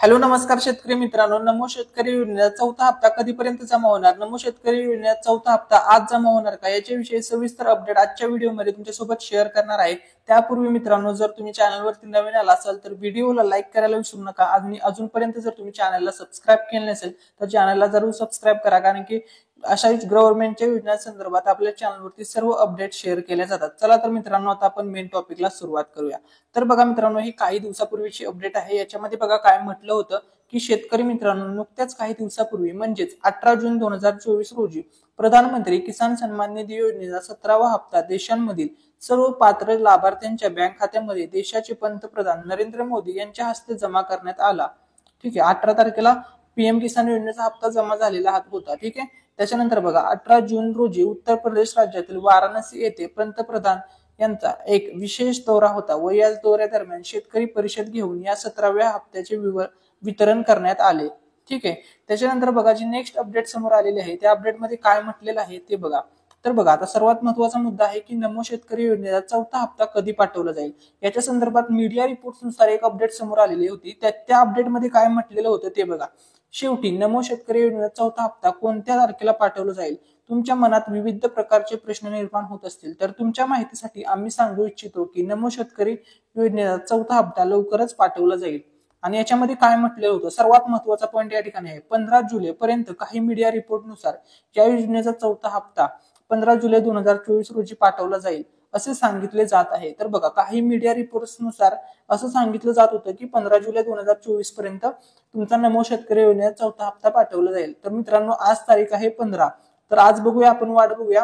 Hello नमस्कार शेतकरी मित्रांनो, नमो शेतकरी योजनेचा चौथा हप्ता कधीपर्यंत जमा होणार? नमो शेतकरी योजनेचा चौथा हप्ता आज जमा होणार का? याच्याविषयी सविस्तर अपडेट आजच्या व्हिडिओमध्ये तुमच्यासोबत शेअर करणार आहे. त्यापूर्वी मित्रांनो, जर तुम्ही चॅनलवरती नवीन आला असाल तर व्हिडिओला लाईक करायला विसरू नका आणि अजूनपर्यंत जर तुम्ही चॅनलला सबस्क्राईब केलं नसेल तर चॅनलला जरूर सबस्क्राईब करा, कारण की अशाच गव्हर्नमेंटच्या योजनांसंदर्भात आपल्या चॅनलवरती सर्व अपडेट शेअर केले जातात. चला तर मित्रांनो, आता आपण मेन टॉपिकला सुरुवात करूया. तर बघा मित्रांनो, ही काही दिवसापूर्वीची अपडेट आहे. याच्यामध्ये बघा काय म्हटलं होतं की शेतकरी मित्रांनो, नुकत्याच काही दिवसापूर्वी म्हणजेच 18 जून 2024 रोजी प्रधानमंत्री किसान सन्मान निधी योजनेचा 17वा हप्ता देशांमधील सर्व पात्र लाभार्थ्यांच्या बँक खात्यामध्ये देशाचे पंतप्रधान नरेंद्र मोदी यांच्या हस्ते जमा करण्यात आला. ठीक आहे, 18 तारखेला पीएम किसान योजनेचा हप्ता जमा झालेला होता. ठीक आहे. त्याच्यानंतर बघा 18 जून रोजी उत्तर प्रदेश राज्यातील वाराणसी येथे पंतप्रधान यांचा एक विशेष दौरा होता व या दौऱ्यादरम्यान शेतकरी परिषद घेऊन या 17व्या हप्त्याचे वितरण करण्यात आले. ठीक आहे. त्याच्यानंतर बघा जी नेक्स्ट अपडेट समोर आलेली आहे त्या अपडेटमध्ये काय म्हटलेलं आहे ते बघा. तर बघा, आता सर्वात महत्त्वाचा मुद्दा आहे की नमो शेतकरी योजनेचा चौथा हप्ता कधी पाठवला जाईल. याच्या संदर्भात मीडिया रिपोर्ट्सनुसार एक अपडेट समोर आलेली होती. त्या अपडेटमध्ये काय म्हटलेलं होतं ते बघा. शेवटी नमो शेतकरी योजनेचा चौथा हप्ता कोणत्या तारखेला पाठवला जाईल? तुमच्या मनात विविध प्रकारचे प्रश्न निर्माण होत असतील तर तुमच्या माहितीसाठी आम्ही सांगू इच्छितो की नमो शेतकरी योजनेचा चौथा हप्ता लवकरच पाठवला जाईल. आणि याच्यामध्ये काय म्हटलेलं होतं, सर्वात महत्त्वाचा पॉईंट या ठिकाणी आहे, 15 जुलै पर्यंत काही मीडिया रिपोर्टनुसार या योजनेचा चौथा हप्ता 15 जुलै 2024 रोजी पाठवला जाईल असे सांगितले जात आहे. तर बघा, काही मीडिया रिपोर्ट्सनुसार असं सांगितलं जात होतं की 15 जुलै 2024 पर्यंत तुमचा नमो शेतकरी योजनेचा चौथा हप्ता पाठवला जाईल. तर मित्रांनो, आज तारीख आहे 15. तर आज बघूया, आपण वाट बघूया